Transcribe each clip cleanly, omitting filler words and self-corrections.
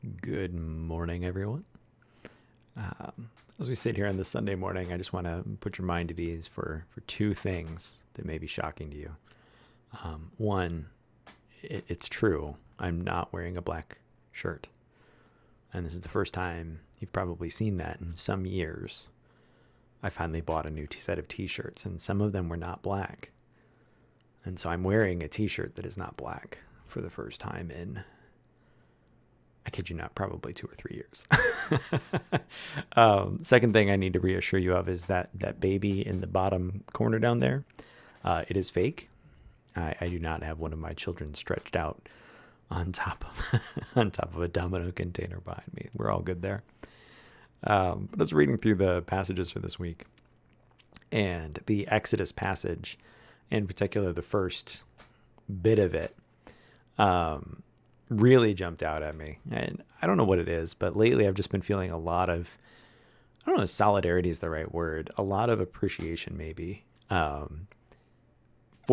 Good morning, everyone. As we sit here on this Sunday morning, I just want to put your mind at ease for two things that may be shocking to you. One, it's true. I'm not wearing a black shirt. And this is the first time you've probably seen that in some years. I finally bought a new set of t-shirts, and some of them were not black. And so I'm wearing a t-shirt that is not black for the first time in, I kid you not, probably 2 or 3 years. Second thing I need to reassure you of is that baby in the bottom corner down there, it is fake. I do not have one of my children stretched out on top of a Domino container behind me. We're all good there. But I was reading through the passages for this week, and the Exodus passage, in particular the first bit of it, really jumped out at me. And I don't know what it is, but lately I've just been feeling a lot of, I don't know if solidarity is the right word, a lot of appreciation maybe, for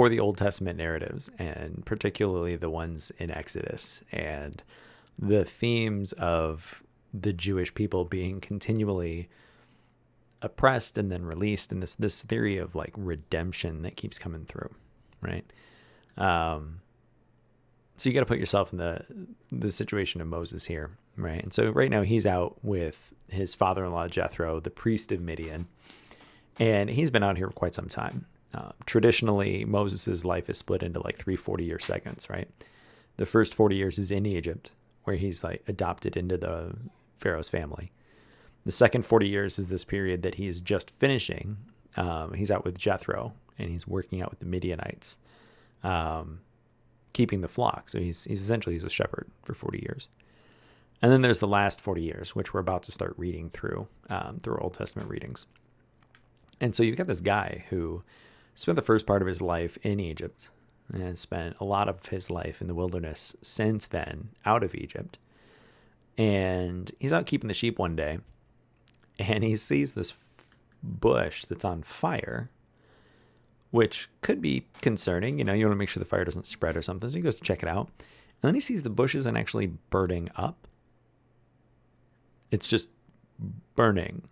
the Old Testament narratives, and particularly the ones in Exodus, and the themes of the Jewish people being continually oppressed and then released, and this theory of like redemption that keeps coming through, right? So you got to put yourself in the situation of Moses here, right? And so right now he's out with his father-in-law Jethro, the priest of Midian, and he's been out here for quite some time. Traditionally, Moses' life is split into like 3 40-year segments, right? The first 40 years is in Egypt, where he's like adopted into the Pharaoh's family. The second 40 years is this period that he's just finishing. He's out with Jethro, and he's working out with the Midianites, keeping the flock. So he's a shepherd for 40 years. And then there's the last 40 years, which we're about to start reading through our Old Testament readings. And so you've got this guy who spent the first part of his life in Egypt and spent a lot of his life in the wilderness since then, out of Egypt. And he's out keeping the sheep one day, and he sees this bush that's on fire, which could be concerning. You want to make sure the fire doesn't spread or something. So he goes to check it out. And then he sees the bushes and actually burning up. It's just burning.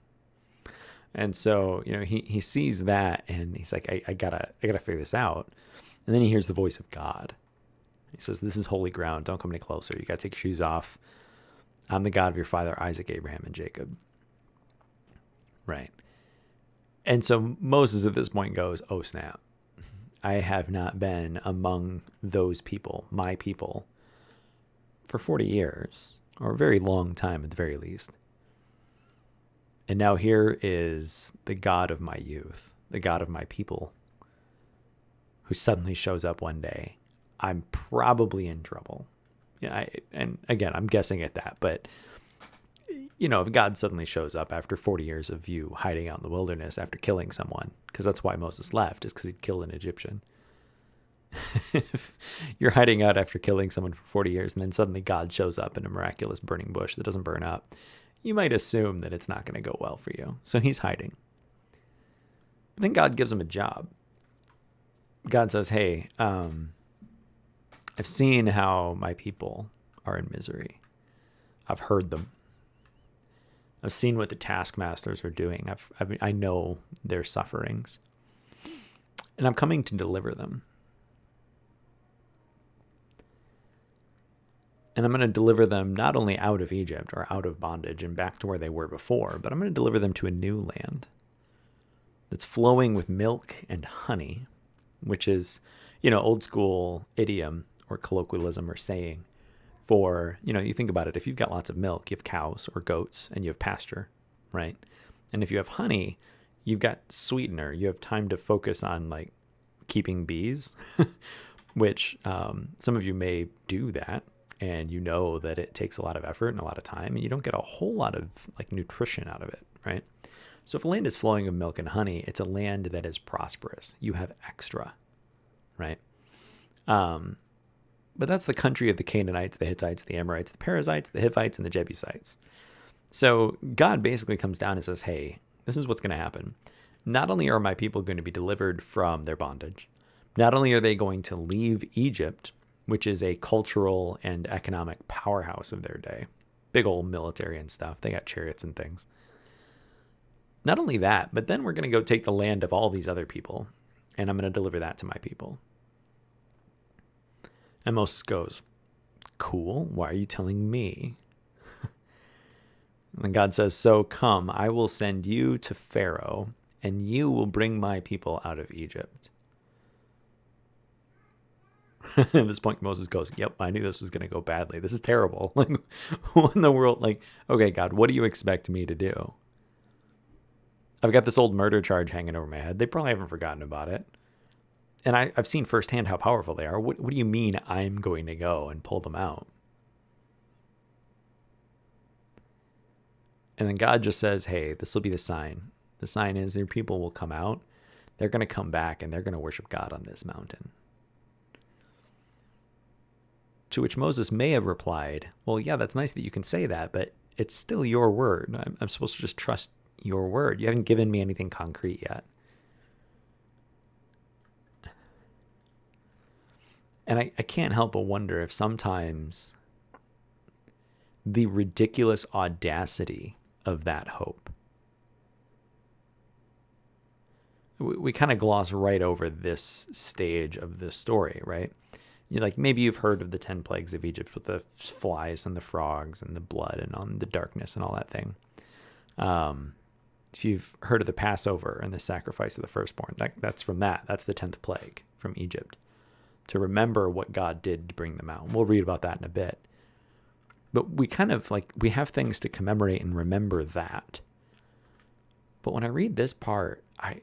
And so, he sees that, and he's like, I gotta figure this out. And then he hears the voice of God. He says, "This is holy ground. Don't come any closer. You gotta take your shoes off. I'm the God of your father, Isaac, Abraham, and Jacob." Right. And so Moses at this point goes, "Oh, snap. I have not been among those people, my people, for 40 years, or a very long time at the very least. And now here is the God of my youth, the God of my people, who suddenly shows up one day. I'm probably in trouble." And again, I'm guessing at that, but if God suddenly shows up after 40 years of you hiding out in the wilderness after killing someone, because that's why Moses left, is because he'd killed an Egyptian. If you're hiding out after killing someone for 40 years, and then suddenly God shows up in a miraculous burning bush that doesn't burn up, you might assume that it's not going to go well for you. So he's hiding. But then God gives him a job. God says, "Hey, I've seen how my people are in misery. I've heard them. I've seen what the taskmasters are doing. I know their sufferings. And I'm coming to deliver them. And I'm going to deliver them not only out of Egypt or out of bondage and back to where they were before, but I'm going to deliver them to a new land that's flowing with milk and honey," which is, old school idiom or colloquialism or saying for, you think about it. If you've got lots of milk, you have cows or goats, and you have pasture, right? And if you have honey, you've got sweetener. You have time to focus on like keeping bees, which some of you may do that. And you know that it takes a lot of effort and a lot of time, and you don't get a whole lot of like nutrition out of it, right? So if a land is flowing with milk and honey, it's a land that is prosperous. You have extra, right? But that's the country of the Canaanites, the Hittites, the Amorites, the Perizzites, the Hivites, and the Jebusites. So God basically comes down and says, "Hey, this is what's going to happen. Not only are my people going to be delivered from their bondage, not only are they going to leave Egypt, which is a cultural and economic powerhouse of their day, big old military and stuff. They got chariots and things. Not only that, but then we're going to go take the land of all these other people, and I'm going to deliver that to my people. And Moses goes, cool, why are you telling me? And God says, so come, I will send you to Pharaoh, and you will bring my people out of Egypt. At this point, Moses goes, yep, I knew this was going to go badly. This is terrible. Like, what in the world? Like, okay, God, what do you expect me to do? I've got this old murder charge hanging over my head. They probably haven't forgotten about it. And I've seen firsthand how powerful they are. What do you mean I'm going to go and pull them out? And then God just says, hey, this will be the sign. The sign is your people will come out. They're going to come back and they're going to worship God on this mountain. To which Moses may have replied, well, yeah, that's nice that you can say that, but it's still your word. I'm supposed to just trust your word. You haven't given me anything concrete yet. And I can't help but wonder if sometimes the ridiculous audacity of that hope, we kind of gloss right over this stage of this story, right? Maybe you've heard of the 10 plagues of Egypt with the flies and the frogs and the blood and on the darkness and all that thing. If you've heard of the Passover and the sacrifice of the firstborn, that's from that. That's the 10th plague from Egypt, to remember what God did to bring them out. We'll read about that in a bit. But we kind of we have things to commemorate and remember that. But when I read this part, I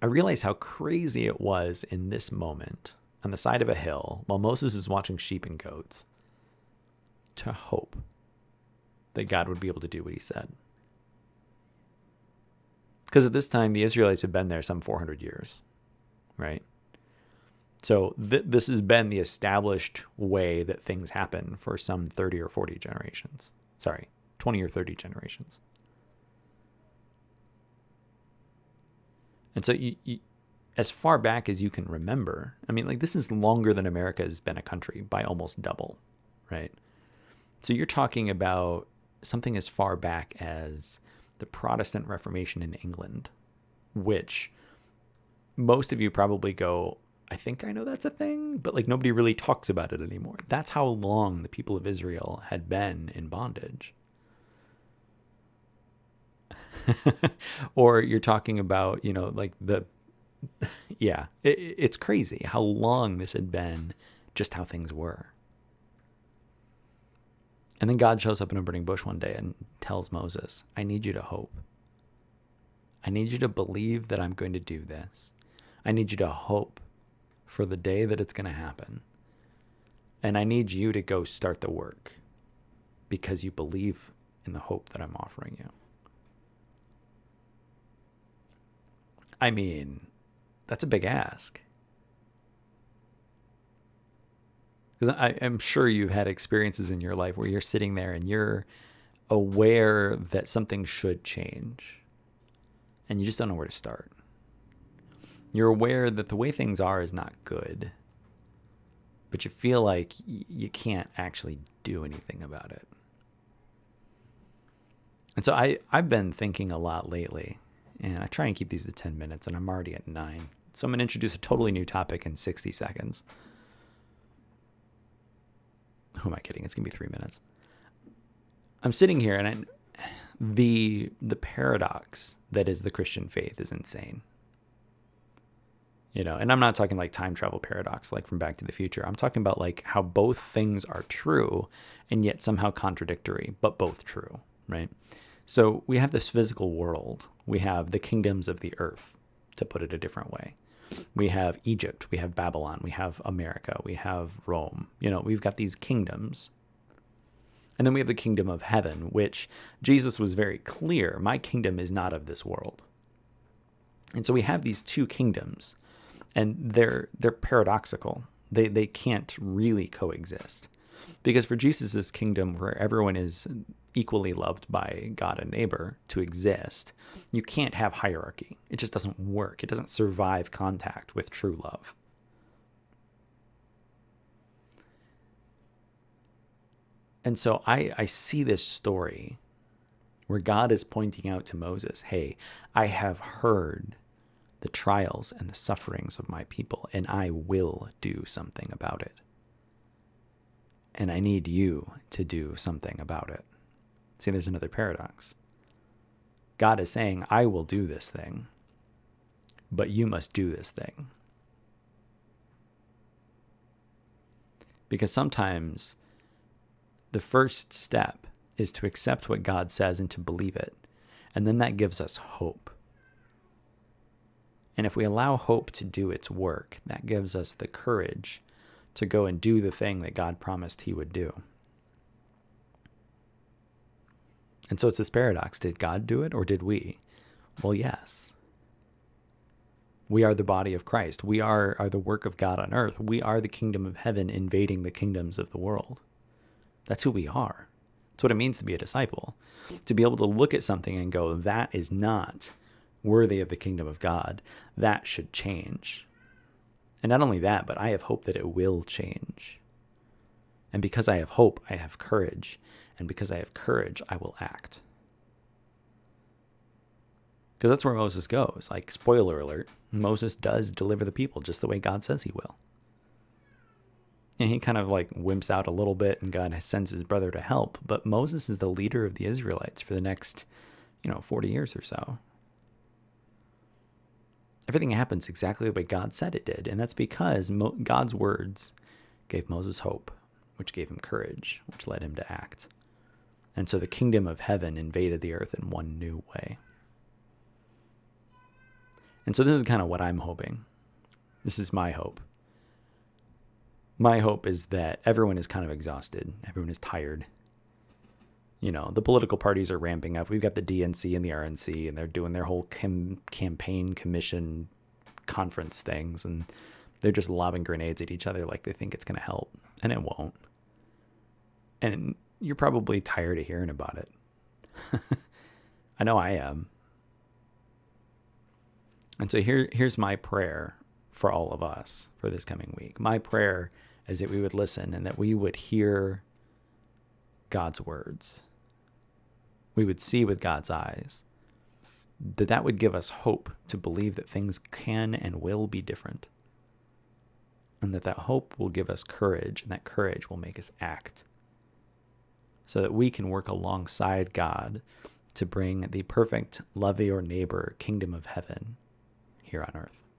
realize how crazy it was in this moment on the side of a hill while Moses is watching sheep and goats to hope that God would be able to do what he said. Because at this time, the Israelites have been there some 400 years, right? So this has been the established way that things happen for some 30 or 40 generations. Sorry, 20 or 30 generations. And so you, as far back as you can remember, I mean, this is longer than America has been a country by almost double, right? So you're talking about something as far back as the Protestant Reformation in England, which most of you probably go, I think I know that's a thing, but nobody really talks about it anymore. That's how long the people of Israel had been in bondage. Or you're talking about, it's crazy how long this had been, just how things were. And then God shows up in a burning bush one day and tells Moses, I need you to hope. I need you to believe that I'm going to do this. I need you to hope for the day that it's going to happen. And I need you to go start the work because you believe in the hope that I'm offering you. I mean, that's a big ask. Because I'm sure you've had experiences in your life where you're sitting there and you're aware that something should change, and you just don't know where to start. You're aware that the way things are is not good, but you feel like you can't actually do anything about it. And so I've been thinking a lot lately, and I try and keep these to 10 minutes, and I'm already at 9. So I'm going to introduce a totally new topic in 60 seconds. Who am I kidding? It's going to be 3 minutes. I'm sitting here, and the paradox that is the Christian faith is insane. And I'm not talking time travel paradox, from Back to the Future. I'm talking about how both things are true and yet somehow contradictory, but both true, right? So we have this physical world. We have the kingdoms of the earth, to put it a different way. We have Egypt, we have Babylon, we have America, we have Rome. We've got these kingdoms. And then we have the kingdom of heaven, which Jesus was very clear, my kingdom is not of this world. And so we have these two kingdoms, and they're paradoxical. They can't really coexist. Because for Jesus' kingdom, where everyone is equally loved by God and neighbor to exist, you can't have hierarchy. It just doesn't work. It doesn't survive contact with true love. And so I see this story where God is pointing out to Moses, hey, I have heard the trials and the sufferings of my people, and I will do something about it. And I need you to do something about it. See, there's another paradox. God is saying, I will do this thing, but you must do this thing. Because sometimes the first step is to accept what God says and to believe it. And then that gives us hope. And if we allow hope to do its work, that gives us the courage to go and do the thing that God promised he would do. And so it's this paradox. Did God do it or did we? Well, yes. We are the body of Christ. We are the work of God on earth. We are the kingdom of heaven invading the kingdoms of the world. That's who we are. That's what it means to be a disciple. To be able to look at something and go, that is not worthy of the kingdom of God. That should change. And not only that, but I have hope that it will change. And because I have hope, I have courage. And because I have courage, I will act. Because that's where Moses goes. Like, spoiler alert, Moses does deliver the people just the way God says he will. And he kind of like wimps out a little bit and God sends his brother to help. But Moses is the leader of the Israelites for the next, 40 years or so. Everything happens exactly the way God said it did. And that's because God's words gave Moses hope, which gave him courage, which led him to act. And so the kingdom of heaven invaded the earth in one new way. And so this is kind of what I'm hoping. This is my hope. My hope is that everyone is kind of exhausted. Everyone is tired. The political parties are ramping up. We've got the DNC and the RNC, and they're doing their whole campaign commission conference things, and they're just lobbing grenades at each other like they think it's going to help, and it won't. And you're probably tired of hearing about it. I know I am. And so here's my prayer for all of us for this coming week. My prayer is that we would listen and that we would hear God's words. We would see with God's eyes. That would give us hope to believe that things can and will be different. And that hope will give us courage, and that courage will make us act. So that we can work alongside God to bring the perfect love your neighbor kingdom of heaven here on earth.